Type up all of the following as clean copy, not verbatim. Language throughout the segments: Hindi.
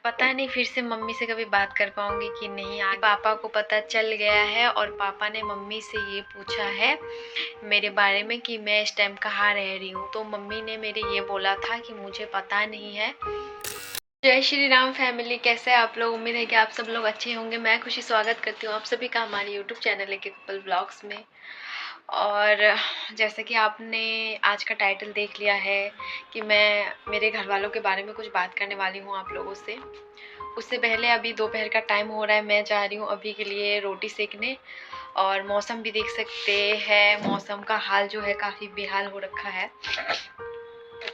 पता नहीं फिर से मम्मी से कभी बात कर पाऊंगी कि नहीं। पापा को पता चल गया है और पापा ने मम्मी से ये पूछा है मेरे बारे में कि मैं इस टाइम कहाँ रह रही हूँ। तो मम्मी ने मेरे ये बोला था कि मुझे पता नहीं है। जय श्री राम फैमिली, कैसे हैं आप लोग। उम्मीद है कि आप सब लोग अच्छे होंगे। मैं खुशी स्वागत करती हूँ आप सभी का हमारे यूट्यूब चैनल एक कपल ब्लॉग्स में। और जैसे कि आपने आज का टाइटल देख लिया है कि मैं मेरे घर वालों के बारे में कुछ बात करने वाली हूँ आप लोगों से। उससे पहले अभी दोपहर का टाइम हो रहा है, मैं जा रही हूँ अभी के लिए रोटी सेकने। और मौसम भी देख सकते हैं, मौसम का हाल जो है काफ़ी बेहाल हो रखा है।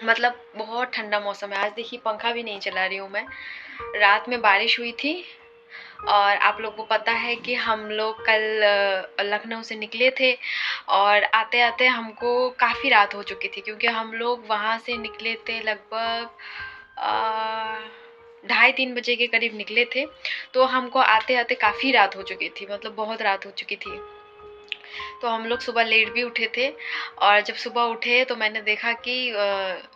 मतलब बहुत ठंडा मौसम है। आज देखिए पंखा भी नहीं चला रही हूँ मैं। रात में बारिश हुई थी और आप लोग को पता है कि हम लोग कल लखनऊ से निकले थे और आते आते हमको काफ़ी रात हो चुकी थी, क्योंकि हम लोग वहाँ से निकले थे लगभग 2:30-3 बजे के करीब निकले थे। तो हमको आते आते काफ़ी रात हो चुकी थी, मतलब बहुत रात हो चुकी थी। तो हम लोग सुबह लेट भी उठे थे। और जब सुबह उठे तो मैंने देखा कि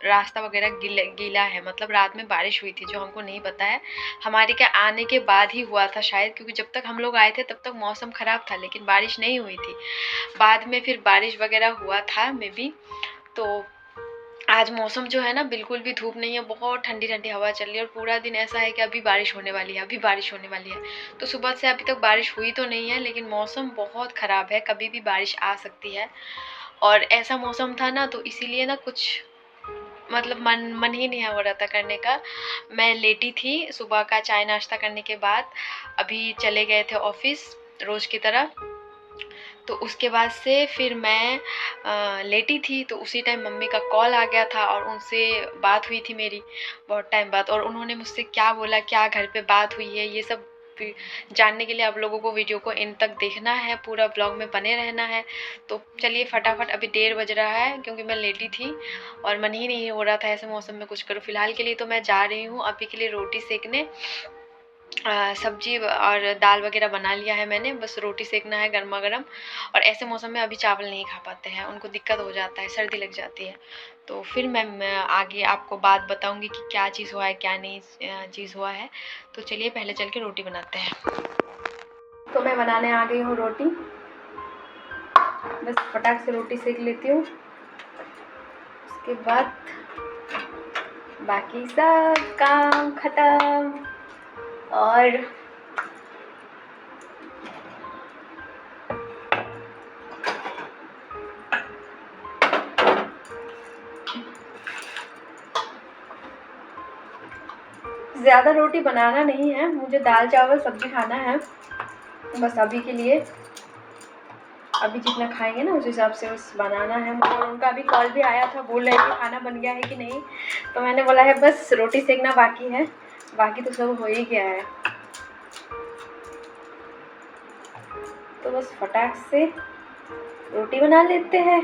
रास्ता वगैरह गीला है, मतलब रात में बारिश हुई थी जो हमको नहीं पता है। हमारे क्या आने के बाद ही हुआ था शायद, क्योंकि जब तक हम लोग आए थे तब तक मौसम ख़राब था लेकिन बारिश नहीं हुई थी। बाद में फिर बारिश वगैरह हुआ था मे बी। तो आज मौसम जो है ना, बिल्कुल भी धूप नहीं है, बहुत ठंडी ठंडी हवा चल रही है और पूरा दिन ऐसा है कि अभी बारिश होने वाली है, अभी बारिश होने वाली है। तो सुबह से अभी तक बारिश हुई तो नहीं है लेकिन मौसम बहुत ख़राब है, कभी भी बारिश आ सकती है। और ऐसा मौसम था ना, तो इसीलिए ना कुछ मतलब मन ही नहीं हो रहा था करने का। मैं लेटी थी सुबह का चाय नाश्ता करने के बाद। अभी चले गए थे ऑफिस रोज़ की तरह। तो उसके बाद से फिर मैं लेटी थी, तो उसी टाइम मम्मी का कॉल आ गया था और उनसे बात हुई थी मेरी बहुत टाइम बाद। और उन्होंने मुझसे क्या बोला, क्या घर पे बात हुई है, ये सब जानने के लिए आप लोगों को वीडियो को एंड तक देखना है, पूरा ब्लॉग में बने रहना है। तो चलिए फटाफट, अभी 1:30 बज रहा है क्योंकि मैं लेटी थी और मन ही नहीं हो रहा था ऐसे मौसम में कुछ करूँ। फिलहाल के लिए तो मैं जा रही हूँ अभी के लिए रोटी सेकने। सब्जी और दाल वगैरह बना लिया है मैंने, बस रोटी सेकना है गर्मा गर्म। और ऐसे मौसम में अभी चावल नहीं खा पाते हैं, उनको दिक्कत हो जाता है, सर्दी लग जाती है। तो फिर मैं आगे आपको बात बताऊंगी कि क्या चीज़ हुआ है क्या नहीं चीज़ हुआ है। तो चलिए पहले चल के रोटी बनाते हैं। तो मैं बनाने आ गई हूँ रोटी, बस फटाक से रोटी सेक लेती हूँ, उसके बाद बाकी सब काम खत्म। और ज़्यादा रोटी बनाना नहीं है, मुझे दाल चावल सब्जी खाना है बस अभी के लिए। अभी जितना खाएंगे ना उस हिसाब से बस बनाना है। और उनका अभी कॉल भी आया था, बोल रहे हैं कि खाना बन गया है कि नहीं। तो मैंने बोला है बस रोटी सेकना बाकी है, बाकी तो सब हो ही गया है। तो बस फटाक से रोटी बना लेते हैं।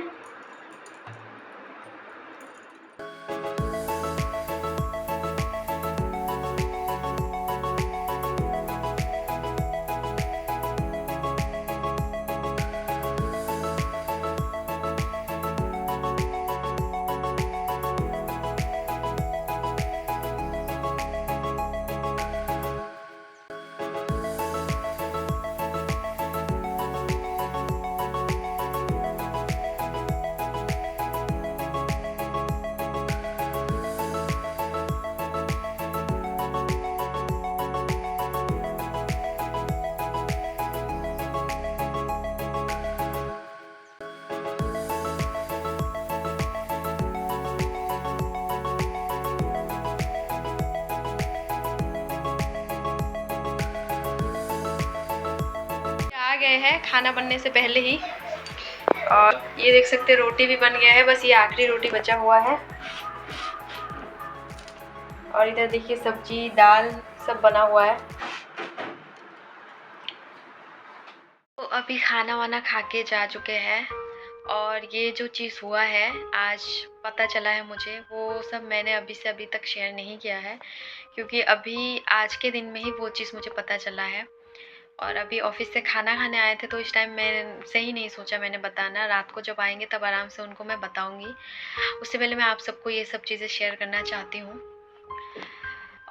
आ गए हैं खाना बनने से पहले ही। और ये देख सकते हैं रोटी भी बन गया है, बस ये आखिरी रोटी बचा हुआ है। और इधर देखिए सब्जी दाल सब बना हुआ है। तो अभी खाना वाना खा के जा चुके हैं। और ये जो चीज़ हुआ है आज पता चला है मुझे, वो सब मैंने अभी से अभी तक शेयर नहीं किया है, क्योंकि अभी आज के दिन में ही वो चीज़ मुझे पता चला है। और अभी ऑफिस से खाना खाने आए थे तो इस टाइम मैं सही नहीं सोचा मैंने बताना। रात को जब आएंगे तब आराम से उनको मैं बताऊंगी। उससे पहले मैं आप सबको ये सब चीज़ें शेयर करना चाहती हूँ।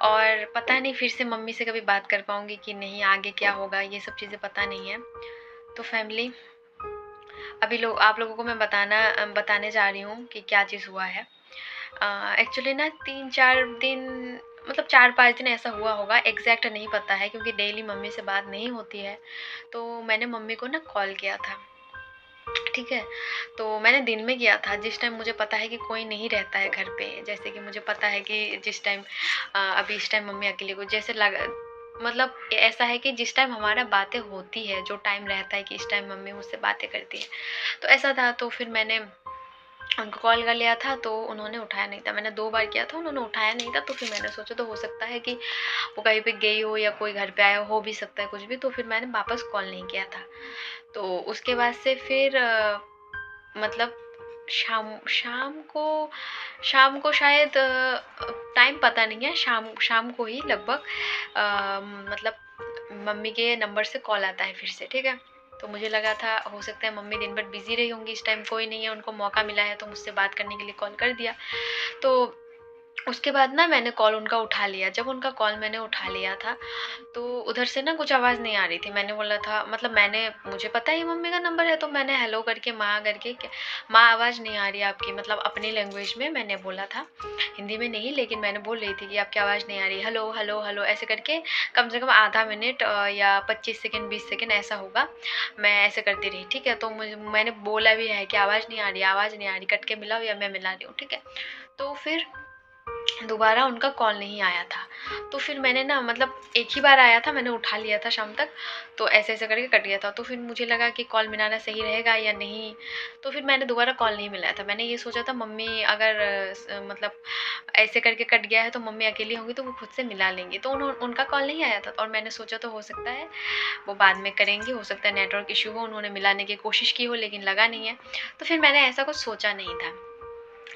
और पता नहीं फिर से मम्मी से कभी बात कर पाऊँगी कि नहीं, आगे क्या होगा ये सब चीज़ें पता नहीं है। तो फैमिली, अभी आप लोगों को मैं बताने जा रही हूँ कि क्या चीज़ हुआ है। एक्चुअली ना 3-4 दिन, मतलब 4-5 दिन ऐसा हुआ होगा, एग्ज़ैक्ट नहीं पता है क्योंकि डेली मम्मी से बात नहीं होती है। तो मैंने मम्मी को ना कॉल किया था, ठीक है? तो मैंने दिन में किया था जिस टाइम मुझे पता है कि कोई नहीं रहता है घर पे। जैसे कि मुझे पता है कि जिस टाइम अभी इस टाइम मम्मी अकेले को जैसे लग मतलब ऐसा है कि जिस टाइम हमारा बातें होती है, जो टाइम रहता है कि इस टाइम मम्मी मुझसे बातें करती है, तो ऐसा था। तो फिर मैंने उनको कॉल कर लिया था तो उन्होंने उठाया नहीं था। मैंने 2 बार किया था, उन्होंने उठाया नहीं था। तो फिर मैंने सोचा तो हो सकता है कि वो कहीं पे गई हो या कोई घर पे आया हो भी सकता है कुछ भी। तो फिर मैंने वापस कॉल नहीं किया था। तो उसके बाद से फिर मतलब शाम शाम को शायद टाइम पता नहीं है, शाम शाम को ही लगभग मतलब मम्मी के नंबर से कॉल आता है फिर से, ठीक है? तो मुझे लगा था हो सकता है मम्मी दिन भर बिज़ी रही होंगी, इस टाइम कोई नहीं है, उनको मौका मिला है तो मुझसे बात करने के लिए कॉल कर दिया। तो उसके बाद ना मैंने कॉल उनका उठा लिया। जब उनका कॉल मैंने उठा लिया था, तो उधर से ना कुछ आवाज़ नहीं आ रही थी। मैंने बोला था, मतलब मुझे पता है ये मम्मी का नंबर है, तो मैंने हेलो करके माँ करके माँ आवाज़ नहीं आ रही है आपकी, मतलब अपनी लैंग्वेज में मैंने बोला था, हिंदी में नहीं, लेकिन मैंने बोल रही थी कि आपकी आवाज़ नहीं आ रही, हेलो हेलो हेलो ऐसे करके कम से कम आधा मिनट या 25 सेकेंड 20 सेकेंड ऐसा होगा, मैं ऐसे करती रही, ठीक है? तो मैंने बोला भी है कि आवाज़ नहीं आ रही, आवाज़ नहीं आ रही, कट के मिलाओ या मैं मिला रही हूँ, ठीक है? तो फिर दोबारा उनका कॉल नहीं आया था। तो फिर मैंने ना, मतलब एक ही बार आया था, मैंने उठा लिया था शाम तक, तो ऐसे-ऐसे करके कट गया था। तो फिर मुझे लगा कि कॉल मिलाना सही रहेगा या नहीं, तो फिर मैंने दोबारा कॉल नहीं मिलाया था। मैंने ये सोचा था मम्मी अगर मतलब ऐसे करके कट गया है तो मम्मी अकेली होंगी तो वो खुद से मिला लेंगी। तो उनका कॉल नहीं आया था और मैंने सोचा तो हो सकता है वो बाद में करेंगी, हो सकता है नेटवर्क इश्यू हो, उन्होंने मिलाने की कोशिश की हो लेकिन लगा नहीं है। तो फिर मैंने ऐसा कुछ सोचा नहीं था।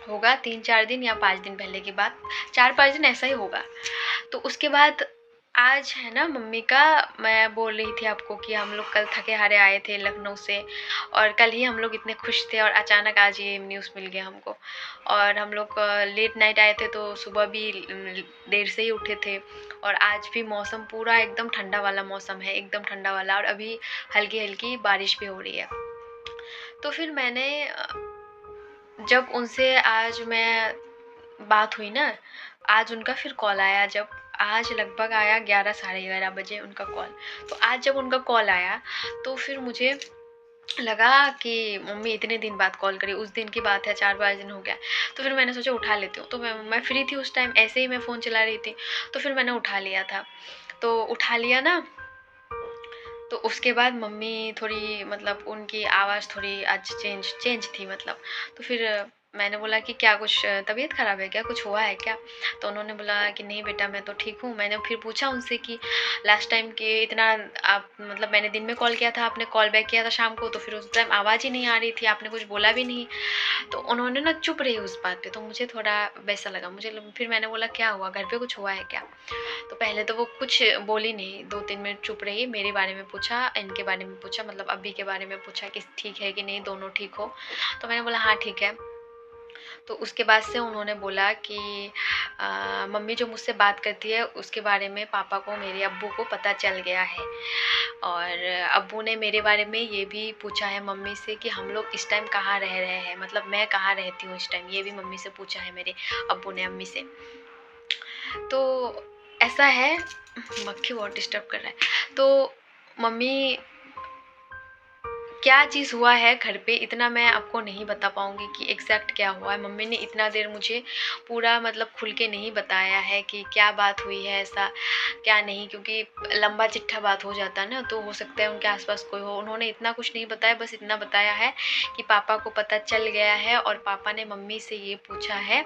होगा 3-4 दिन या 5 दिन पहले की बात, 4-5 दिन ऐसा ही होगा। तो उसके बाद आज है ना मम्मी का, मैं बोल रही थी आपको कि हम लोग कल थके-हारे आए थे लखनऊ से और कल ही हम लोग इतने खुश थे और अचानक आज ये न्यूज़ मिल गया हमको। और हम लोग लेट नाइट आए थे तो सुबह भी देर से ही उठे थे और आज भी मौसम पूरा एकदम ठंडा वाला मौसम है, एकदम ठंडा वाला, और अभी हल्की-हल्की बारिश भी हो रही है। तो फिर मैंने जब उनसे आज मैं बात हुई ना, आज उनका फिर कॉल आया, जब आज लगभग आया 11 साढ़े 11 बजे उनका कॉल। तो आज जब उनका कॉल आया तो फिर मुझे लगा कि मम्मी इतने दिन बाद कॉल करी, उस दिन की बात है, 4-5 दिन हो गया। तो फिर मैंने सोचा उठा लेती हूँ। तो मैं फ्री थी उस टाइम, ऐसे ही मैं फ़ोन चला रही थी, तो फिर मैंने उठा लिया था। तो उठा लिया ना, तो उसके बाद मम्मी थोड़ी, मतलब उनकी आवाज़ थोड़ी आज चेंज चेंज थी मतलब। तो फिर मैंने बोला कि क्या कुछ तबीयत ख़राब है क्या? कुछ हुआ है क्या? तो उन्होंने बोला कि नहीं बेटा मैं तो ठीक हूँ। मैंने फिर पूछा उनसे कि लास्ट टाइम के इतना आप, मतलब मैंने दिन में कॉल किया था, आपने कॉल बैक किया था शाम को, तो फिर उस टाइम आवाज़ ही नहीं आ रही थी, आपने कुछ बोला भी नहीं। तो उन्होंने ना चुप रही उस बात पे, तो मुझे थोड़ा वैसा लगा। फिर मैंने बोला क्या हुआ? घर पे कुछ हुआ है क्या? तो पहले तो वो कुछ बोली नहीं, 2-3 मिनट चुप रही, मेरे बारे में पूछा, इनके बारे में पूछा, मतलब अब्बी के बारे में पूछा कि ठीक है कि नहीं, दोनों ठीक हो? तो मैंने बोला हाँ ठीक है। तो उसके बाद से उन्होंने बोला कि मम्मी जो मुझसे बात करती है उसके बारे में पापा को, मेरे अब्बू को पता चल गया है। और अब्बू ने मेरे बारे में ये भी पूछा है मम्मी से कि हम लोग इस टाइम कहाँ रह रहे हैं, मतलब मैं कहाँ रहती हूँ इस टाइम, ये भी मम्मी से पूछा है मेरे अब्बू ने अम्मी से। तो ऐसा है, मक्खी बहुत डिस्टर्ब कर रहा है। तो मम्मी, क्या चीज़ हुआ है घर पे इतना मैं आपको नहीं बता पाऊँगी कि एग्ज़ैक्ट क्या हुआ है। मम्मी ने इतना देर मुझे पूरा, मतलब खुल के नहीं बताया है कि क्या बात हुई है, ऐसा क्या नहीं, क्योंकि लंबा चिट्ठा बात हो जाता है ना, तो हो सकता है उनके आस-पास कोई हो। उन्होंने इतना कुछ नहीं बताया, बस इतना बताया है कि पापा को पता चल गया है और पापा ने मम्मी से ये पूछा है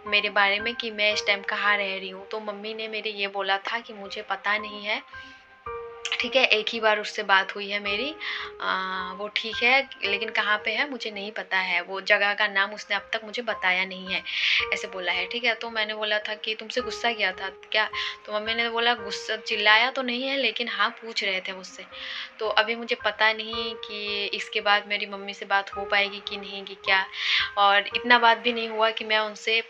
मेरे बारे में कि मैं इस टाइम कहाँ रह रही हूँ। तो मम्मी ने मेरे ये बोला था कि मुझे पता नहीं है, ठीक है, एक ही बार उससे बात हुई है मेरी, वो ठीक है लेकिन कहाँ पे है मुझे नहीं पता है, वो जगह का नाम उसने अब तक मुझे बताया नहीं है, ऐसे बोला है, ठीक है। तो मैंने बोला था कि तुमसे गुस्सा किया था क्या? तो मम्मी ने बोला गुस्सा चिल्लाया तो नहीं है लेकिन हाँ पूछ रहे थे मुझसे। तो अभी मुझे पता नहीं कि इसके बाद मेरी मम्मी से बात हो पाएगी कि नहीं, कि क्या, और इतना बात भी नहीं हुआ कि मैं उनसे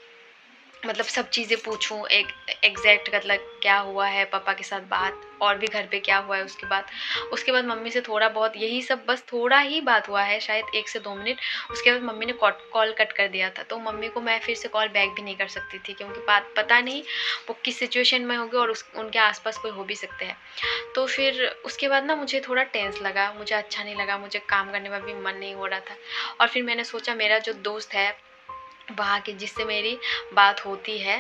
मतलब सब चीज़ें पूछूं, एक एग्जैक्ट मतलब क्या हुआ है पापा के साथ बात, और भी घर पे क्या हुआ है उसके बाद मम्मी से थोड़ा बहुत, यही सब बस थोड़ा ही बात हुआ है, शायद 1 से 2 मिनट। उसके बाद मम्मी ने कॉल कट कर दिया था, तो मम्मी को मैं फिर से कॉल बैक भी नहीं कर सकती थी, क्योंकि बात पता नहीं वो किस सिचुएशन में होगी, और उनके आसपास कोई हो भी सकते हैं। तो फिर उसके बाद ना मुझे थोड़ा टेंस लगा, मुझे अच्छा नहीं लगा, मुझे काम करने में भी मन नहीं हो रहा था। और फिर मैंने सोचा, मेरा जो दोस्त है वहाँ की, जिससे मेरी बात होती है,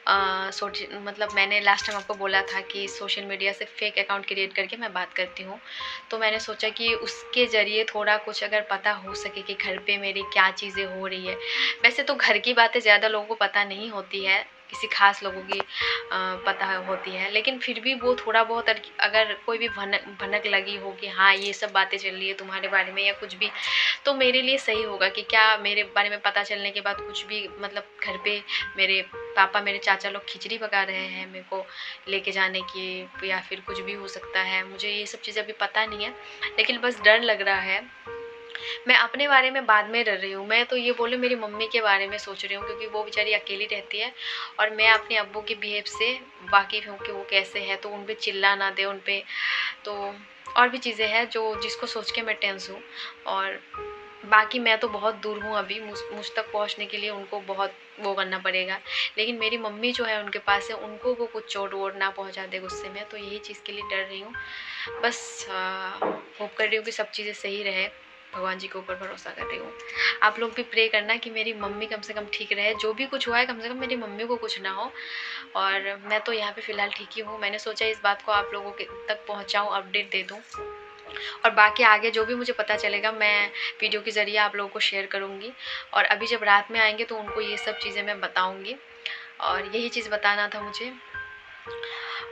मतलब मैंने लास्ट टाइम आपको बोला था कि सोशल मीडिया से फेक अकाउंट क्रिएट करके मैं बात करती हूँ। तो मैंने सोचा कि उसके ज़रिए थोड़ा कुछ अगर पता हो सके कि घर पे मेरी क्या चीज़ें हो रही है। वैसे तो घर की बातें ज़्यादा लोगों को पता नहीं होती है, किसी खास लोगों की पता होती है, लेकिन फिर भी वो थोड़ा बहुत अगर कोई भी भनक भनक लगी हो कि हाँ ये सब बातें चल रही है तुम्हारे बारे में या कुछ भी, तो मेरे लिए सही होगा कि क्या मेरे बारे में पता चलने के बाद कुछ भी, मतलब घर पे मेरे पापा मेरे चाचा लोग खिचड़ी पका रहे हैं मेरे को लेके जाने की, या फिर कुछ भी हो सकता है। मुझे ये सब चीज़ें अभी पता नहीं है, लेकिन बस डर लग रहा है। मैं अपने बारे में बाद में डर रही हूँ, मैं तो ये बोलूँ मेरी मम्मी के बारे में सोच रही हूँ, क्योंकि वो बेचारी अकेली रहती है और मैं अपने अब्बू के बिहेव से वाकिफ़ हूँ कि वो कैसे है, तो उन पर चिल्ला ना दे उन पर। तो और भी चीज़ें हैं जो जिसको सोच के मैं टेंस हूँ। और बाकी मैं तो बहुत दूर हूँ अभी, मुझ तक पहुँचने के लिए उनको बहुत वो करना पड़ेगा, लेकिन मेरी मम्मी जो है उनके पास है, उनको वो कुछ चोट वोट ना पहुँचा दे गुस्से में, तो यही चीज़ के लिए डर रही हूँ। बस होप कर रही हूँ कि सब चीज़ें सही रहे, भगवान जी के ऊपर भरोसा कर रही हूँ। आप लोग भी प्रे करना कि मेरी मम्मी कम से कम ठीक रहे, जो भी कुछ हुआ है कम से कम मेरी मम्मी को कुछ ना हो। और मैं तो यहाँ पे फ़िलहाल ठीक ही हूँ, मैंने सोचा इस बात को आप लोगों के तक पहुँचाऊँ, अपडेट दे दूँ, और बाकी आगे जो भी मुझे पता चलेगा मैं वीडियो के ज़रिए आप लोगों को शेयर करूँगी। और अभी जब रात में आएंगे तो उनको ये सब चीज़ें मैं बताऊँगी, और यही चीज़ बताना था मुझे।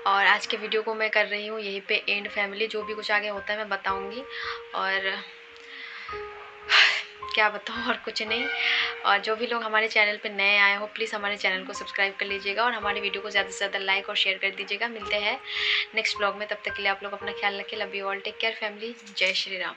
और आज के वीडियो को मैं कर रही हूँ यहीं पे एंड। फैमिली जो भी कुछ आगे होता है मैं बताऊँगी, और क्या बताऊँ और कुछ नहीं। और जो भी लोग हमारे चैनल पे नए आए हो प्लीज़ हमारे चैनल को सब्सक्राइब कर लीजिएगा, और हमारे वीडियो को ज़्यादा से ज़्यादा लाइक और शेयर कर दीजिएगा। मिलते हैं नेक्स्ट ब्लॉग में, तब तक के लिए आप लोग अपना ख्याल रखें। Love you all, take care family, जय श्री राम।